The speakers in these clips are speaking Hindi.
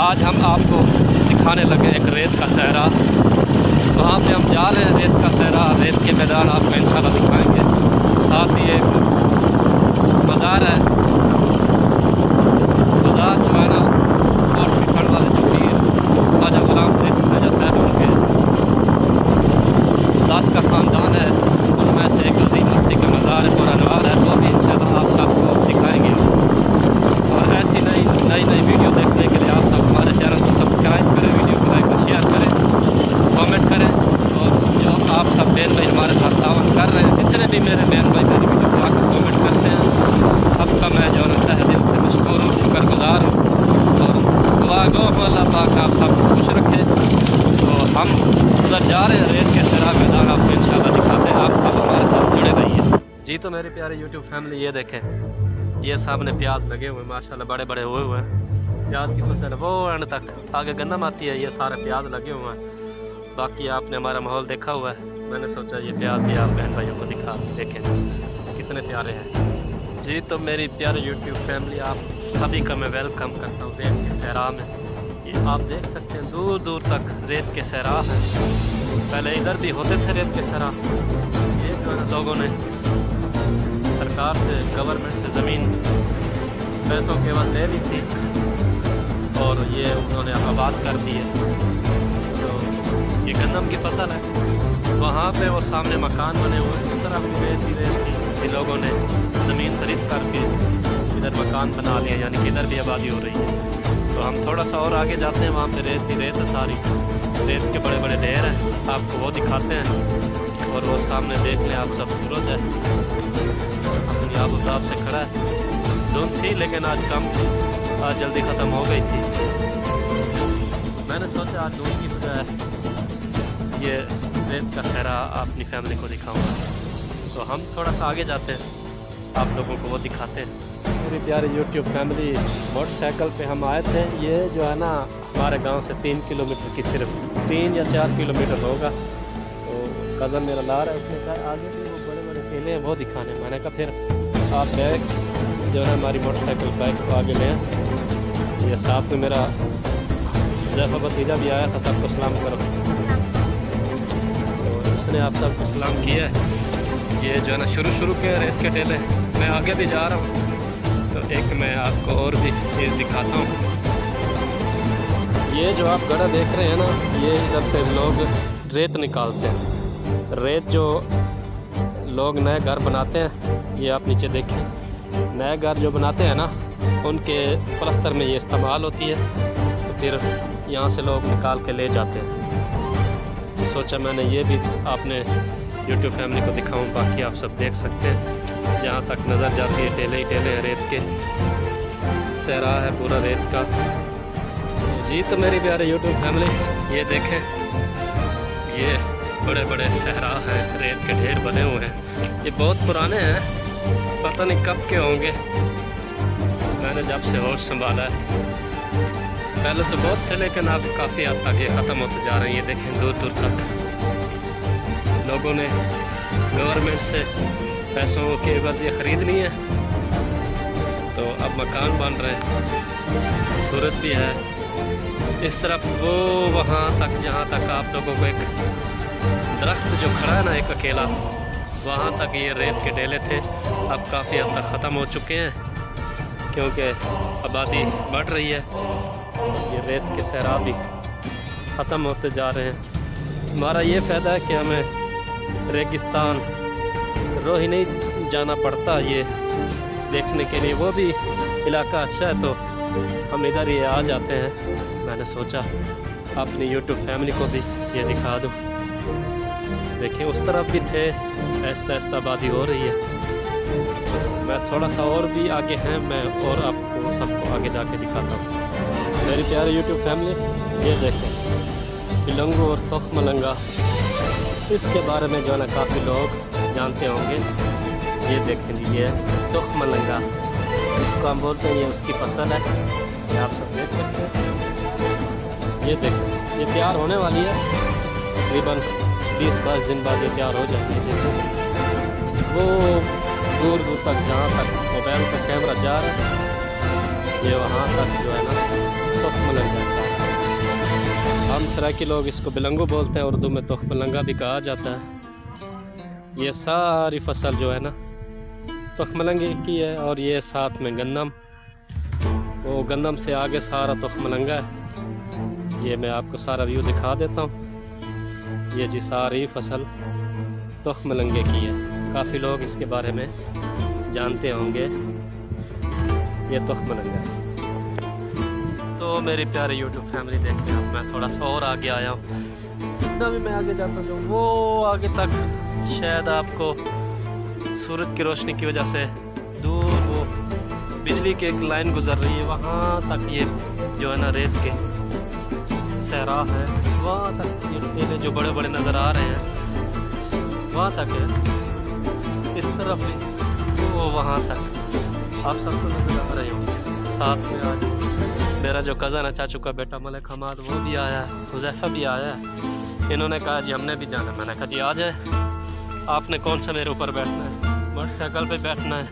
आज हम आपको दिखाने लगे एक रेत का सहरा। वहाँ पे हम जा रहे हैं, रेत का सहरा, रेत के मैदान आपको इंशाल्लाह दिखाएंगे। साथ ही एक बाज़ार है, बाज़ार जो है ना और पिखड़ वाले जो पीर ख्वाजा गुलाम ख्वाजा साहब उनके दाद का ख़ानदान है, उनमें से एक अजीम मस्ती का मज़ार है, पुरानवार है, वो भी इंशाल्लाह आप सबको दिखाएंगे। और ऐसी नई वीडियो देखने के लिए आप सब हमारे चैनल को सब्सक्राइब करें, वीडियो को लाइक और शेयर करें, कमेंट करें। और जो आप सब बहन भाई हमारे साथ तावन कर रहे हैं, जितने भी मेरे बहन भाई मेरी वीडियो को आकर कमेंट करते हैं, सबका मैं जो है दिल से मशकूर हूँ, शुक्रगुजार हूँ। और दुआ गो अल्लाह पाक आप सबको खुश रखे। तो हम उधर जा रहे हैं, रेत के सहरा मैदान आपको इंशाल्लाह दिखाते हैं, आप सब हमारे साथ जुड़े रहिए जी। तो मेरे प्यारे यूट्यूब फैमिली, ये देखें, ये सामने प्याज लगे हुए माशाल्लाह, बड़े बड़े हुए हुए हैं। प्याज की फसल है वो एंड तक, आगे गंदम आती है, ये सारे प्याज लगे हुए हैं। बाकी आपने हमारा माहौल देखा हुआ है, मैंने सोचा ये प्याज भी आप बहन भाइयों को दिखा देखें कितने प्यारे हैं जी। तो मेरी प्यारे यूट्यूब फैमिली, आप सभी का मैं वेलकम करता हूँ रेत के सहरा में। ये आप देख सकते हैं दूर दूर तक रेत के सहरा है। पहले इधर भी होते थे रेत के सहरा, ये जो है लोगों ने सरकार से, गवर्नमेंट से ज़मीन पैसों के बाद ले ली थी और ये उन्होंने आबाद कर दी है। तो ये गंदम की फसल है, वहाँ पे वो सामने मकान बने हुए हैं। इस तरफ धीरे लोगों ने ज़मीन खरीद करके इधर मकान बना लिया, यानी कि इधर भी आबादी हो रही है। तो हम थोड़ा सा और आगे जाते हैं, वहाँ पे रेत ही रेत है सारी, रेत के बड़े बड़े ढेर हैं, आपको वो दिखाते हैं। और वो सामने देख लें आप सब, सूरज है अपनी आबोताब से खड़ा है। धूप थी लेकिन आज कम थी, आज जल्दी ख़त्म हो गई थी। मैंने सोचा आज धूप की बजाय ये रेत का सहरा अपनी फैमिली को दिखाऊंगा। तो हम थोड़ा सा आगे जाते हैं, आप लोगों को वो दिखाते हैं। मेरी प्यारी यूट्यूब फैमिली, मोटरसाइकिल पे हम आए थे। ये जो है ना हमारे गांव से 3 किलोमीटर की, सिर्फ 3 या 4 किलोमीटर होगा। तो कज़न मेरा ला रहा है, उसने कहा आगे भी वो बड़े बड़े केले हैं वो दिखाने। मैंने कहा फिर आप बैग जो है हमारी मोटरसाइकिल बाइक को आगे लें। ये साथ में मेरा जैफा भतीजा भी आया था, सबको सलाम करो। तो इसने आप सबको सलाम किया है। ये जो है ना शुरू के रेत के टेले, मैं आगे भी जा रहा हूँ। तो एक मैं आपको और भी चीज़ दिखाता हूँ। ये जो आप गड्ढा देख रहे हैं ना, ये इधर से लोग रेत निकालते हैं। रेत जो लोग नए घर बनाते हैं, ये आप नीचे देखें, नए घर जो बनाते हैं ना, उनके प्लस्तर में ये इस्तेमाल होती है। तो फिर यहाँ से लोग निकाल के ले जाते हैं। तो सोचा मैंने ये भी आपने यूट्यूब फैमिली को दिखाऊं। बाकी आप सब देख सकते हैं, जहाँ तक नज़र जाती है टेले ही टेले हैं रेत के, सहरा है पूरा रेत का जी। तो मेरी प्यारे यूट्यूब फैमिली, ये देखें, ये बड़े बड़े सहरा हैं, रेत के ढेर बने हुए हैं। ये बहुत पुराने हैं, पता नहीं कब के होंगे, मैंने जब से होश संभाला है। पहले तो बहुत थे लेकिन अब काफ़ी हद तक ये ख़त्म होते जा रहे हैं। ये देखें दूर दूर तक लोगों ने गवर्नमेंट से पैसों के एवज ये ख़रीद ली है, तो अब मकान बन रहे हैं। सूरत भी है इस तरफ, वो वहाँ तक जहाँ तक आप लोगों को एक दरख्त जो खड़ा है ना एक अकेला, वहाँ तक ये रेत के डेले थे। अब काफ़ी हद तक ख़त्म हो चुके हैं क्योंकि आबादी बढ़ रही है। ये रेत के सहरा भी ख़त्म होते जा रहे हैं। हमारा ये फ़ायदा है कि हमें रेगिस्तान रोही नहीं जाना पड़ता ये देखने के लिए, वो भी इलाका अच्छा है तो हम इधर ही आ जाते हैं। मैंने सोचा अपनी यूट्यूब फैमिली को भी ये दिखा दूँ। देखिए उस तरफ भी थे, आहिस्ता आहिस्ता आबादी हो रही है। मैं थोड़ा सा और भी आगे हैं, मैं और आपको सबको आगे जाके दिखाता हूँ। मेरी प्यारे यूट्यूब फैमिली, ये देखें बिलंगू और तोख मलंगा, इसके बारे में जो है ना काफ़ी लोग जानते होंगे। ये देखें जी, ये तोख मलंगा इसको हम बोलते हैं, ये उसकी फसल है, ये आप सब देख सकते हैं। ये देखें, ये तैयार होने वाली है, तकरीबन 20-22 दिन बाद ये तैयार हो जाएगी। जैसे वो दूर दूर तक, जहाँ तक मोबाइल का कैमरा जा रहा है, ये वहाँ तक जो है ना तोख मलंगा हम सराइकी लोग इसको बिलंगू बोलते हैं, उर्दू में तुखमलंगा भी कहा जाता है। ये सारी फसल जो है ना तुखमलंगे की है, और ये साथ में गंदम, वो गंदम से आगे सारा तुखमलंगा है। ये मैं आपको सारा व्यू दिखा देता हूँ। ये जी सारी फसल तुखमलंगे की है। काफ़ी लोग इसके बारे में जानते होंगे। ये तुखमलंगा है। तो मेरी प्यारी YouTube फैमिली देखते हैं, मैं थोड़ा सा और आगे आया हूँ। जितना भी मैं आगे जाता हूँ वो आगे तक शायद आपको सूरज की रोशनी की वजह से दूर वो बिजली की एक लाइन गुजर रही है, वहाँ तक ये जो है ना रेत के सहरा है, वहाँ तक ये टीले जो बड़े बड़े नज़र आ रहे हैं वहाँ तक है। इस तरफ भी वो वहाँ तक आप सबको नजर आ रहे हो। साथ में आज मेरा जो कज़न है, चाचू का बेटा मलिक हमाद, वो भी आया है, हुज़ैफा भी आया है। इन्होंने कहा जी हमने भी जाना। मैंने कहा जी आ जाए, आपने कौन सा मेरे ऊपर बैठना है, मोटरसाइकिल पे बैठना है।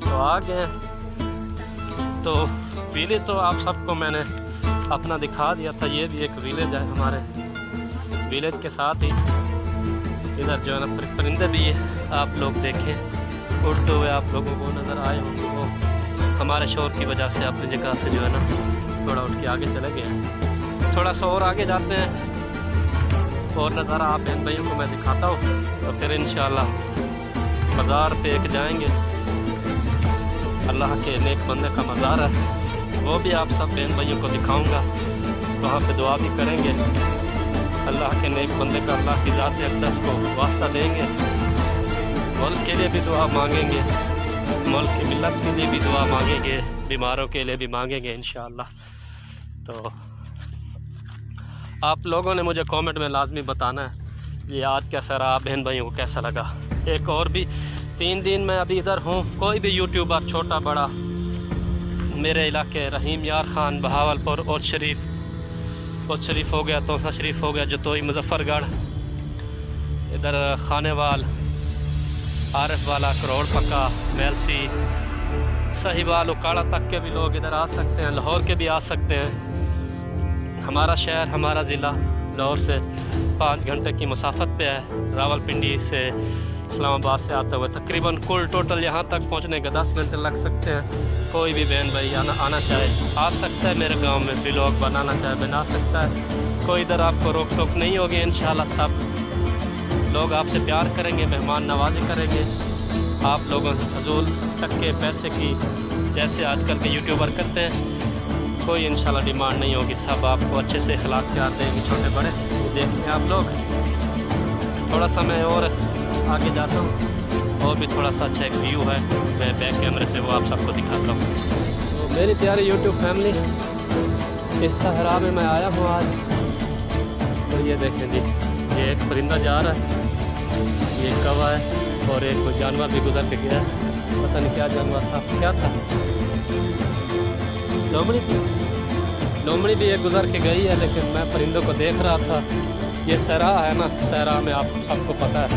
तो आ गए। तो विलेज तो आप सबको मैंने अपना दिखा दिया था। ये भी एक विलेज है हमारे। विलेज के साथ ही इधर जो है ना परिंदे भी आप लोग देखें उड़ते हुए, आप लोगों को नज़र आए होंगे। वो हमारे शोर की वजह से अपनी जगह से जो है ना थोड़ा उठ के आगे चले गए। थोड़ा सा और आगे जाते हैं और नज़ारा आप बहन भाइयों को मैं दिखाता हूँ। तो फिर इंशाल्लाह मज़ार पे एक जाएंगे, अल्लाह के नेक बंदे का मज़ार है, वो भी आप सब बहन भाइयों को दिखाऊंगा। वहाँ पे दुआ भी करेंगे, अल्लाह के नेक बंदे का अल्लाह की ज़ात अक़दस को वास्ता देंगे। मुल्क के लिए भी दुआ मांगेंगे, मुल्क की मिल्लत के लिए भी दुआ मांगेंगे, बीमारों के लिए भी मांगेंगे इंशाअल्लाह। तो आप लोगों ने मुझे कमेंट में लाजमी बताना है ये आज कैसा रहा, बहन भाइयों को कैसा लगा। एक और भी 3 दिन मैं अभी इधर हूँ। कोई भी यूट्यूबर छोटा बड़ा मेरे इलाके रहीम यार खान बहावलपुर और शरीफ हो गया, तोसा शरीफ हो गया, जतोई मुजफ्फरगढ़, इधर खानेवाल, आरिफ वाला, करोड़ पक्का, मेलसी, सहीवाल, उकाड़ा तक के भी लोग इधर आ सकते हैं, लाहौर के भी आ सकते हैं। हमारा शहर, हमारा ज़िला लाहौर से 5 घंटे की मुसाफत पे है। रावलपिंडी से, इस्लामाबाद से आते हुए तकरीबन कुल टोटल यहाँ तक पहुँचने के 10 घंटे लग सकते हैं। कोई भी बहन भाई आना चाहे आ सकता है। मेरे गांव में व्लॉग बनाना चाहे बना सकता है। कोई इधर आपको रोक टोक नहीं होगी इंशाल्लाह। सब लोग आपसे प्यार करेंगे, मेहमान नवाजी करेंगे। आप लोगों से फजूल टक्के पैसे की जैसे आजकल के यूट्यूबर करते हैं कोई इंशाल्लाह डिमांड नहीं होगी। सब आपको अच्छे से अखलाकियात देंगे, छोटे बड़े। देखते हैं आप लोग। थोड़ा सा मैं और आगे जाता हूँ और भी थोड़ा सा अच्छा एक व्यू है, मैं बैक कैमरे से वो आप सबको दिखाता हूँ। तो मेरी प्यारी यूट्यूब फैमिली, इस सहरा में मैं आया हूँ आज। तो ये देखें जी, ये एक परिंदा जा रहा है, ये कौवा है, और एक कोई जानवर भी गुजर के गया है। पता नहीं क्या जानवर था, क्या था, लोमड़ी भी एक गुजर के गई है। लेकिन मैं परिंदों को देख रहा था। ये सहरा है ना, सहरा में आप सबको पता है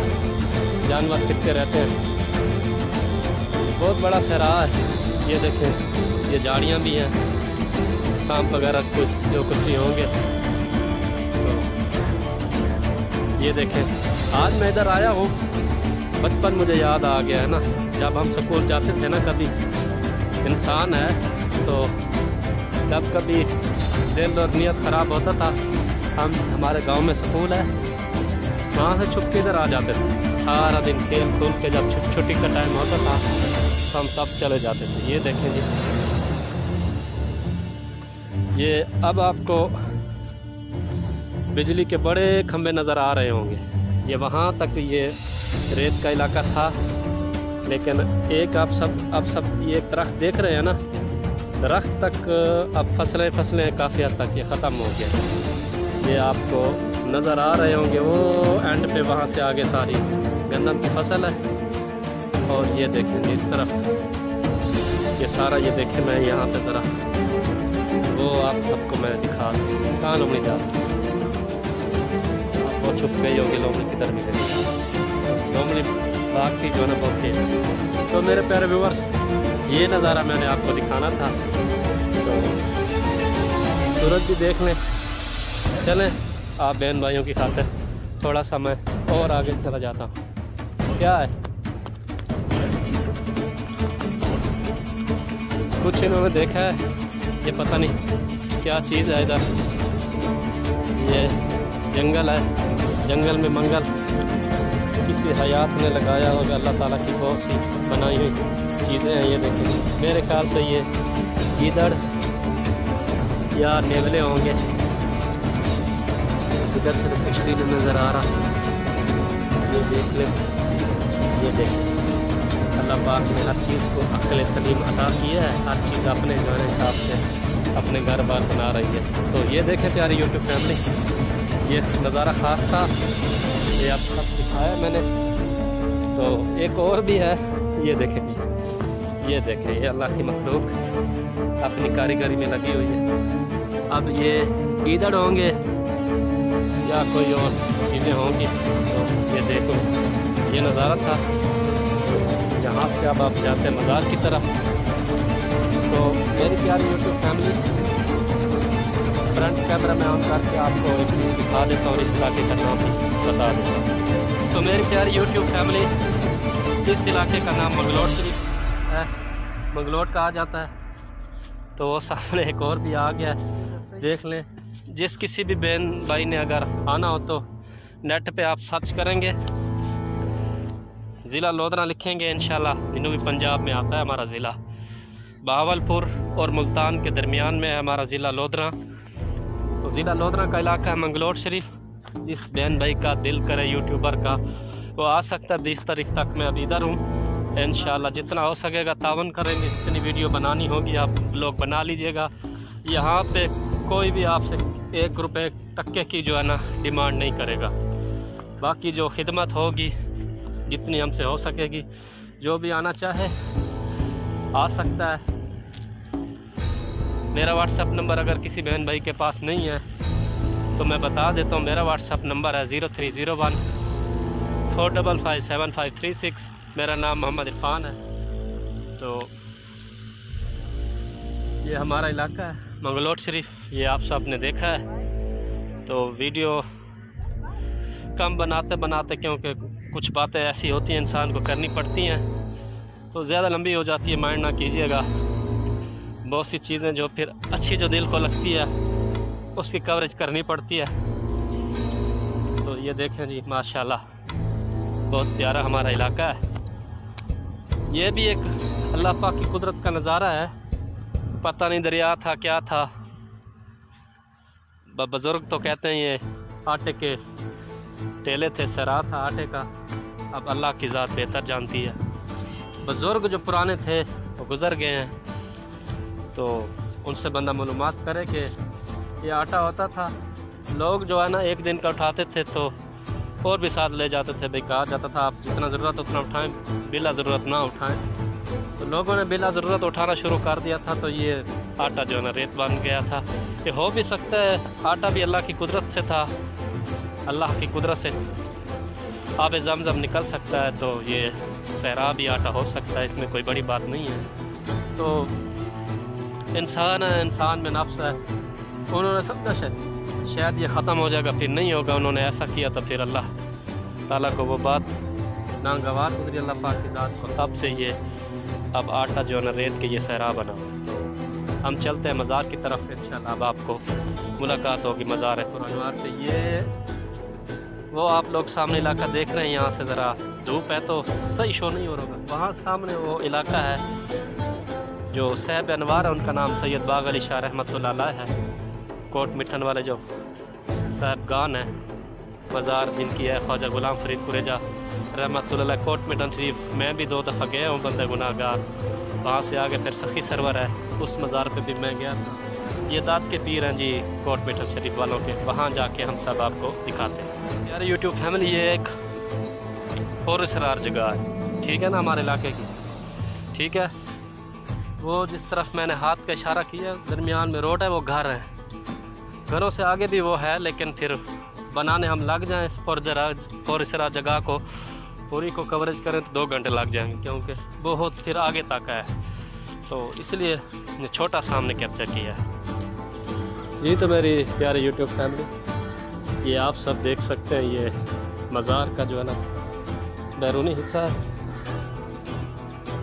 जानवर कितने रहते हैं। बहुत बड़ा सहरा है। ये देखें, ये झाड़ियाँ भी हैं, सांप वगैरह कुछ जो कुछ भी होंगे। तो ये देखें, आज मैं इधर आया हूँ, बचपन मुझे याद आ गया है ना। जब हम स्कूल जाते थे ना, कभी इंसान है तो जब कभी दिल और नीयत ख़राब होता था, हमारे गांव में स्कूल है, वहाँ से छुप के इधर आ जाते थे। सारा दिन खेल खूल के जब छुट्टी का टाइम होता था तो हम तब चले जाते थे। ये देखें जी, ये अब आपको बिजली के बड़े खंभे नज़र आ रहे होंगे। ये वहाँ तक ये रेत का इलाका था, लेकिन एक अब सब ये एक दरख्त देख रहे हैं ना, दरख्त तक अब फसलें काफ़ी हद तक ये ख़त्म हो गया। ये आपको नज़र आ रहे होंगे वो एंड पे, वहाँ से आगे सारी गंदम की फसल है। और ये देखें इस तरफ, ये सारा, ये देखें मैं यहाँ पे ज़रा वो आप सबको मैं दिखा दूँ। कहाँ लोमड़ी जा, वो छुप गई होगी, लोमड़ी किधर मिलेगी, लोमड़ी बाग की जो है ना बहुत तेज। तो मेरे प्यारे व्यूअर्स, ये नज़ारा मैंने आपको दिखाना था। तो सूरज भी देख लें, चलें आप बहन भाइयों की खातिर थोड़ा सा मैं और आगे चला जाता हूँ। क्या है कुछ इन्होंने देखा है, ये पता नहीं क्या चीज़ है। इधर ये जंगल है, जंगल में मंगल किसी हयात ने लगाया होगा। अल्लाह ताला की बहुत सी बनाई हुई चीज़ें हैं। ये देखें, मेरे ख्याल से ये गीदड़ या नेवले होंगे। इधर से तो कुछ भी नहीं नज़र आ रहा। ये देख लें, ये देखें, अल्लाह पाक ने हर चीज़ को अक्ल सलीम अता किया है। हर चीज़ अपने जो है हिसाब से अपने घर बार बना रही है। तो ये देखें प्यारी यूट्यूब फैमिली, ये नज़ारा ख़ास था, ये आप सब दिखाया मैंने। तो एक और भी है, ये देखें, ये देखें, ये अल्लाह की मखलूक अपनी कारीगरी में लगी हुई है। अब ये गीदड़ होंगे या कोई और चीज़ें होंगी। तो ये देखो, ये नज़ारा था। यहाँ से अब आप जाते हैं मज़ार की तरफ। तो मेरी प्यारी यूट्यूब फैमिली, फ्रंट कैमरा में ऑन करके आपको एक व्यू दिखा देता हूँ, इस इलाके का नाम भी बता देता हूँ। तो मेरी प्यारी यूट्यूब फैमिली, इस इलाके का नाम मंगलोट शरीफ है, मंगलोट कहा जाता है। तो वो सामने एक और भी आ गया है, देख लें। जिस किसी भी बहन भाई ने अगर आना हो तो नेट पे आप सर्च करेंगे, ज़िला लोधरा लिखेंगे, इंशाल्लाह जनूबी पंजाब में आता है हमारा ज़िला। बहावलपुर और मुल्तान के दरमियान में है हमारा ज़िला लोधरा। तो ज़िला लोधरा का इलाका है मंगलोट शरीफ। जिस बहन भाई का दिल करे यूट्यूबर का, वो आ सकता है। 20 तारीख तक मैं अभी इधर हूँ। इंशाल्लाह जितना हो सकेगा तावन करेंगे, जितनी वीडियो बनानी होगी आप लोग बना लीजिएगा। यहाँ पे कोई भी आपसे 1 रुपये टक्के की जो है ना डिमांड नहीं करेगा। बाकी जो खिदमत होगी जितनी हमसे हो सकेगी, जो भी आना चाहे आ सकता है। मेरा व्हाट्सअप नंबर अगर किसी बहन भाई के पास नहीं है तो मैं बता देता हूँ। मेरा व्हाट्सअप नंबर है 0301 455 7536। मेरा नाम मोहम्मद इरफान है। तो ये हमारा इलाका है मंगलोट शरीफ, ये आप सब ने देखा है। तो वीडियो कम बनाते बनाते, क्योंकि कुछ बातें ऐसी होती हैं इंसान को करनी पड़ती हैं, तो ज़्यादा लंबी हो जाती है, माइंड ना कीजिएगा। बहुत सी चीज़ें जो फिर अच्छी जो दिल को लगती है उसकी कवरेज करनी पड़ती है। तो ये देखें जी, माशाल्लाह बहुत प्यारा हमारा इलाका है। ये भी एक अल्लाह पाक की कुदरत का नज़ारा है। पता नहीं दरिया था क्या था। बुज़ुर्ग तो कहते हैं ये आटे के टेले थे, सरा था आटे का। अब अल्लाह की ज़ात बेहतर जानती है। बुज़ुर्ग जो पुराने थे वो गुज़र गए हैं, तो उनसे बंदा मालूमात करे कि ये आटा होता था। लोग जो है ना एक दिन का उठाते थे तो और भी साथ ले जाते थे। भाई कहा जाता था आप जितना ज़रूरत उतना उठाएं, बिला ज़रूरत ना उठाएं। तो लोगों ने बिला ज़रूरत उठाना शुरू कर दिया था, तो ये आटा जो है ना रेत बन गया था। ये हो भी सकता है आटा भी अल्लाह की कुदरत से था, अल्लाह की कुदरत से आब ज़मज़म निकल सकता है। तो ये सहरा भी आटा हो सकता है, इसमें कोई बड़ी बात नहीं है। तो इंसान है, इंसान में नफ्स है। उन्होंने समझा शायद ये ख़त्म हो जाएगा, फिर नहीं होगा। उन्होंने ऐसा किया तो फिर अल्लाह ताला को वो बात नागवार गुजरी अल्लाह पाक की ज़ात को, तब से ये अब आटा जो है ना रेत के ये सहरा बना। तो हम चलते हैं मज़ार की तरफ, इंशाल्लाह अब आपको मुलाकात होगी मज़ार पुरानवार पे। ये वो आप लोग सामने इलाका देख रहे हैं, यहाँ से ज़रा धूप है तो सही शो नहीं हो रहा। वहाँ सामने वो इलाका है जो साहिब अनवार है, उनका नाम सैयद बाग अली शाह रहमतुल्लाह अलैह है। कोट मिठन वाले जो साहिबगान है, मज़ार जिनकी है ख्वाजा गुलाम फरीद कुरेजा रहमतुल्लाह अलैह, कोट मिठन शरीफ मैं भी 2 दफ़ा गया हूँ, बंदे गुनाहगार। वहाँ से आगे फिर सखी सरवर है, उस मज़ार पे भी मैं गया था। ये दाद के पीर हैं जी कोट मिठन शरीफ वालों के, वहाँ जाके हम सब आपको दिखाते हैं। यार यूट्यूब फैमिली, ये एक और इसरार जगह है, ठीक है ना, हमारे इलाके की, ठीक है। वो जिस तरफ मैंने हाथ का इशारा किया, दरमियान में रोड है, वो घर है। घरों से आगे भी वो है, लेकिन फिर बनाने हम लग जाएं और इस जगह को पूरी को कवरेज करें तो 2 घंटे लग जाएंगे, क्योंकि बहुत फिर आगे तक है। तो इसलिए छोटा सा हमने कैप्चर किया है। जी तो मेरी प्यारी यूट्यूब फैमिली, ये आप सब देख सकते हैं, ये मज़ार का जो है ना बैरूनी हिस्सा है,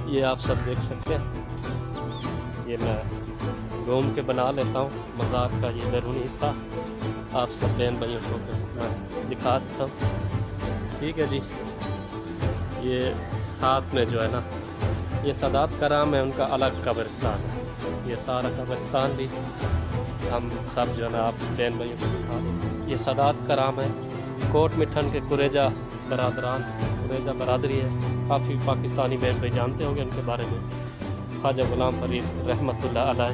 ये आप सब देख सकते हैं। ये मैं घूम के बना लेता हूँ मज़ार का ये बैरूनी हिस्सा, आप सब बहन भाइयों को मैं दिखा देता हूँ। ठीक है जी। ये साथ में जो है ना, ये सादात कराम है, उनका अलग कब्रिस्तान है। ये सारा कब्रिस्तान भी हम सब जो है ना आप बहन भाइयों को दिखा दें। ये सादात कराम है, कोट मिठन के कुरेजा बरादरान, कुरेजा बरादरी है। काफ़ी पाकिस्तानी बहन भाई जानते होंगे उनके बारे में। ख्वाजा गुलाम फरीद रहमतुल्लाह अलैह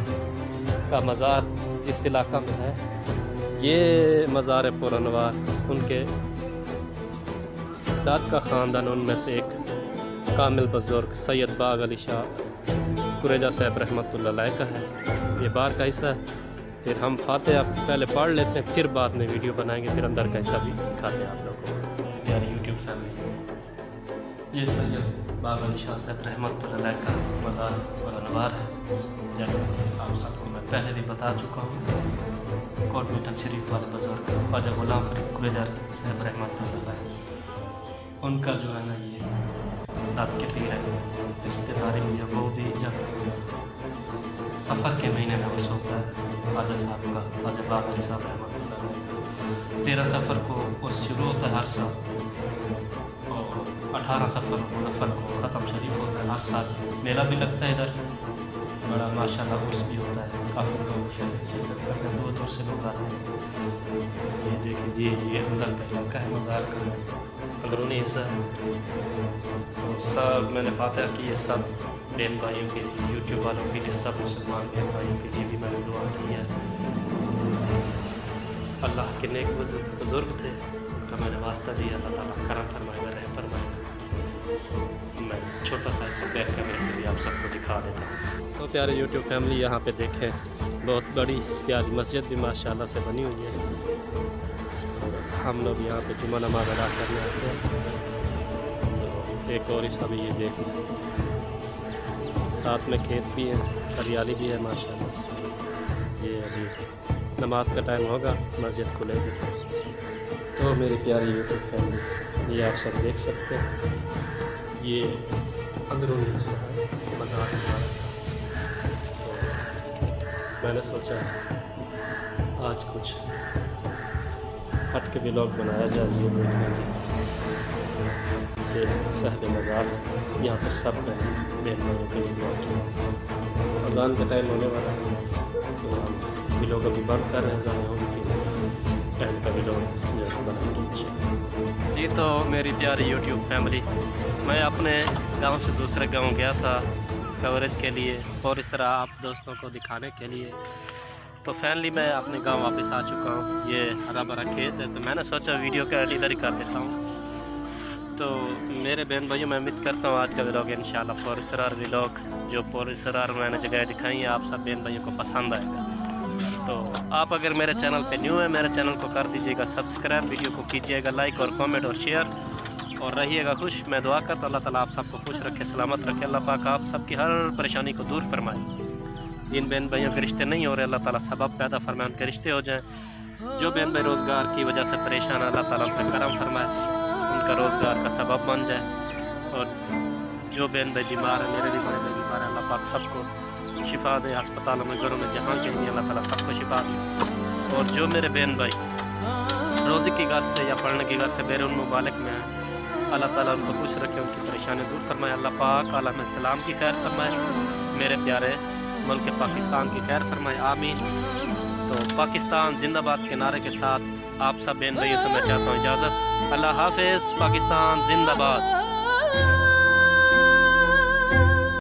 का मज़ार जिस इलाका में है, ये मज़ार पुरनवार उनके दाद का ख़ानदान, उनमें से एक कामिल बुज़ुर्ग सैयद बाग अली शाह कुरेजा साहब रहमतुल्लाह अलैह का है। ये बाहर का हिस्सा है। फिर हम फातिहा पहले पढ़ लेते हैं, फिर बाद में वीडियो बनाएंगे, फिर अंदर का हिस्सा भी दिखाते हैं आप लोगों को। प्यारी यूट्यूब फैमिली, ये सैयद बाग अली शाह साहब रहमतुल्लाह अलैह का मज़ार पुरनवार है। जैसे कि आप सबको मैं पहले भी बता चुका हूँ, कोट मिठन शरीफ वाले बुज़ुर्ग ख्वाजा गुलाम फरीद कुरेजा साहब रहमतुल्लाह अलैह, उनका जो है ना ये दाद के पीर है। रिश्तेदारी में वो भी जब सफ़र के महीने में उस होता है ख्वाजा साहब का, ख्वाजा बाग अली साहब रहमतुल्लाह अलैह, 13 सफ़र को उस शुरू होता है हर साल, और 18 सफ़र मुनफ़र को ख़त्म शरीफ होता है। हर साल मेला भी लगता है इधर, बड़ा माशाल्लाह उर्स भी होता है। काफ़ी लोग शिरकत करते हैं, दूर दूर से लोग आते हैं। ये देखिए जी, ये अंदर का इलाका है मज़ार का, अंदरूनी हिस्सा है। तो सब मैंने फातिहा की, ये सब बहन भाइयों के लिए, यूट्यूब वालों के लिए, सब मुसलमान बहन भाइयों के लिए भी मैंने दुआ की है। अल्लाह के नेक बुज़ुर्ग थे, उनका मैंने वास्ता दिया, अल्लाह ताला करम फरमाएगा, रहम फरमाएगा। मैं छोटा सा ऐसा बैक कैमरे से भी आप सबको दिखा देता हूँ। तो प्यारे यूट्यूब फैमिली, यहाँ पे देखें बहुत बड़ी प्यारी मस्जिद भी माशाल्लाह से बनी हुई है। हम लोग यहाँ पे जुमा नमाज़ अदा करने आते हैं। तो एक और हिस्सा भी ये देख लें, साथ में खेत भी है, हरियाली भी है माशाल्लाह से। ये अभी नमाज का टाइम होगा, मस्जिद खुलेगी। तो मेरी प्यारी यूट्यूब फैमिली, ये आप सब देख सकते हैं, ये अंदरूनी हिस्सा है मज़ार हमारा। तो मैंने सोचा आज कुछ हट के भी लोग बनाया जाए। ये देखना जी, ये सहब मज़ार है, यहाँ पर सब है बहन भाइयों के लिए। अज़ान का टाइम होने वाला है, तो हम भी लोग अभी बंद कर रहे हैं, अज़ान होगी फिर टाइम का भी लोग जो है बनाएंगे जी। तो मेरी प्यारी यूट्यूब फैमिली, मैं अपने गांव से दूसरे गांव गया था कवरेज के लिए और इस तरह आप दोस्तों को दिखाने के लिए। तो फाइनली मैं अपने गांव वापस आ चुका हूं। ये हरा भरा खेत है, तो मैंने सोचा वीडियो का इधर ही कर देता हूं। तो मेरे बहन भाइयों, मैं उम्मीद करता हूं आज का व्लॉग इंशाल्लाह पोरिसरार व्लॉग, जो पोरिसरार मैंने जगह दिखाई है, आप सब बहन भाइयों को पसंद आएगा। तो आप अगर मेरे चैनल पे न्यू है, मेरे चैनल को कर दीजिएगा सब्सक्राइब, वीडियो को कीजिएगा लाइक और कमेंट और शेयर, और रहिएगा खुश। मैं दुआ करता हूं अल्लाह ताला आप सबको खुश रखे, सलामत रखे। अल्लाह पाक आप सबकी हर परेशानी को दूर फरमाए। जिन बहन भाइयों के रिश्ते नहीं हो रहे, अल्लाह ताला सबब पैदा फरमाए, उनके रिश्ते हो जाएं। जो बहन भाई रोज़गार की वजह से परेशान है, अल्लाह ताला उन पर करम फरमाए, उनका रोज़गार का सबब बन जाए। और जो बहन भाई बीमार है, मेरे भी बड़े भाई बीमार है, अल्लाह पाक सबको शिफा दे, अस्पतालों में, घरों में, जहाँ कहीं भी अल्लाह ताला सबको शिफा दे। और जो मेरे बहन भाई रोज़ी की गर्ज से या पढ़ने की गर्ज से बैरून मुबालिक में है, अल्लाह ताला उनको खुश रखे, उनकी परेशानी दूर फरमाए। अल्लाह पाक आलम इस्लाम की खैर फरमाए, मेरे प्यारे मुल्क पाकिस्तान की खैर फरमाए, आमीन। तो पाकिस्तान जिंदाबाद के नारे के साथ आप सब बहन भाइयों से मैं चाहता हूँ इजाज़त। अल्लाह हाफिज़, पाकिस्तान जिंदाबाद।